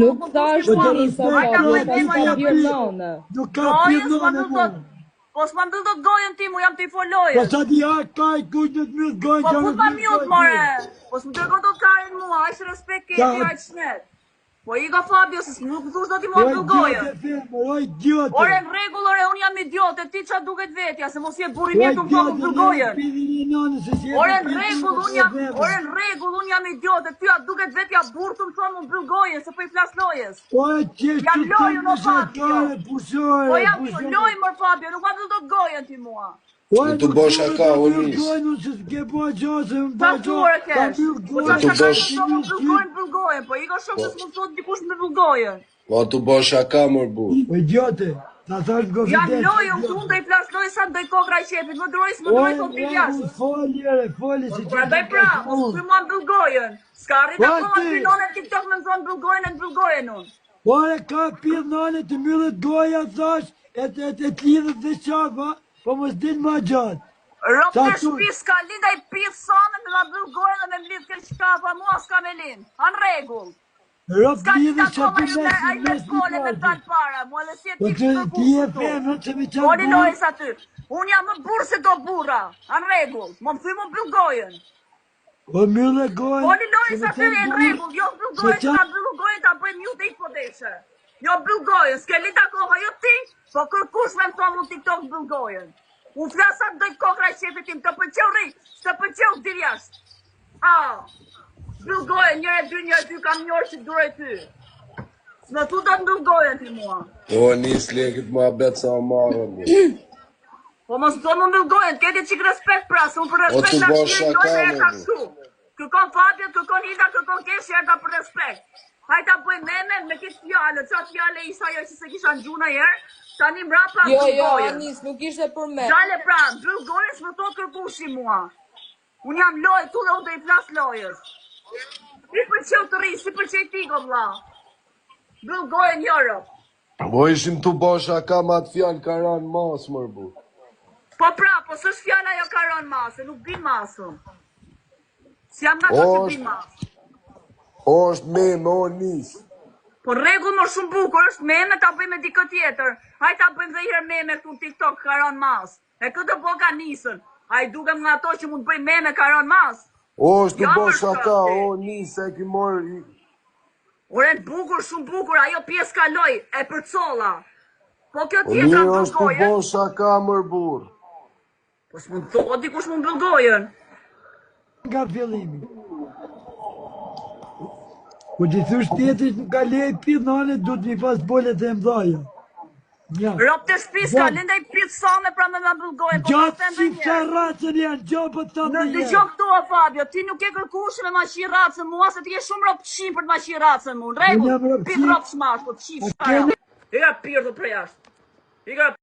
Nuk thash Anisa, Fabio, s'ka bjerë nane. Nuk ka bjerë nane mu. Po s'ma mbyll do të gojën ti mu, jam të i folojës. Po sa ti kaj kuj në të mjët gojën. Po fut ma mjut, more. Po s'më dërgo do të karin mua, aqë respekt keti, aqë shnet. Po i ka Fabio, se nuk thush do t'i ma mbyll gojën. Ore në regull, ore, unë jam idiote, ti qa duket vetja, se mos je buri mjetu më më mbyll gojën. Ore në regull, unë jam idiote, ty a duket vetja burë të më thonë më mbyll gojën, se po i flas lojës. Jam lojën o Fabio. Po jam lojë mër Fabio, nuk ma mbyll do të gojën ti mua. Në të bosh aka, Onis. Ta qore kesh. Po qa shaka të më bëllgojën, po i ka shumë se s'më thot dikush me bëllgojën. Po të bosh aka, mër burë. Po idiote, ta thash në konfidencë. Jam lojë, unë të i flas lojë sa të doj kokra i qepit, më dëroj të t'i jashtë. Foli, si që pra doj pra, s'ky mua bëllgojën. S'ka rrita koma të nane TikTok me më thonë bëllgojën e në bëllgojën unë. Ore, ka pjedh nane të myllet goja, thash, e t'lidhët dhe qapa. Po mos din ma gjatë. Rop të shpi s'ka linda i pithë same me ma bëllgojnë dhe me më lidhë kërë qka, pa mua s'ka me linë. Anë regull. Rop lidhë që aty mes një gole me talë para, mua dhe si e ti e femë që me qanë burë. Lojës aty. Unë jam më burë se do burra. Anë regull. Më më thuj më bëllgojnë. Po myllë gojnë. Oni lojës aty e në regull. Jo bëllgojnë, s'ka bëllgojnë ta bëjmë ju të i podeshe. Jo bëllgojnë, s'ke lita koha jo ti. Po kërkush me më thonë në TikTok bëllgojën. Unë flasat dojtë kokra i qepit tim, të përqeu rrit, të përqeu dir jashtë. Bëllgojën, njëre dy kam njërë që duroj ty. S'me thu do të bëllgojën ti mua. O, nis lekit ma betë sa marrën. Po mos të më bëllgojën, t'keti qik respekt pra, se unë për respekt të shkiri njërë e ka shtu. Kërkon Fabio, kërkon Ida, kërkon Keshi e ka për respekt. Hajta bëj meme me këtë fjallë, qatë fjallë e isa jo që se kisha në gjuna jërë, tani mrapa bëllgojën. Jo, Anis, nuk ishte për me. Gjale pra, bëllgojën s'më thot kërkushi mua. Unë jam lojë tu dhe unë dhe i flas lojës. Si përqeu të ri, si përqeu ti go vla. Bëllgojën jërë. Po ishim të bosh aka ma të fjallë ka ranë masë mër bu. Po pra, po s'është fjallë ajo ka ranë masë, nuk bin masën. Si jam nga të që bin masë. O është meme, o nis. Po regull më shumë bukur, është meme ta bëjmë me dikë tjetër. Haj ta bëjmë dhe i herë meme këtu në TikTok, karon mas. E këtë po ka nisën. Haj dukem nga to që mund bëjmë meme karon mas. O është të bosh aka, o nis, e ki morë. Ore të bukur, shumë bukur, ajo pjesë kaloj, e për colla. Po kjo tjetra bëllgojën. O është të bosh aka mër burë. Po s'mund thot dikush mund bëllgojën. Nga fillimi. Po që thush tjetërisht nuk ka lejë pithë nane, du të mi pas bolet e mdhaja. Rop të shpis ka linda i pithë same pra me më bëllgojën. Gjatë si që racën janë, gjopë të të në dëgjo këtu o Fabio, ti nuk e kërkushë me ma qi racën mua, se ti e shumë rop të qimë për të ma qi racën mu. Në regull, pithë rop shmash, po të qi shkara. I ka pirë të prejashtë.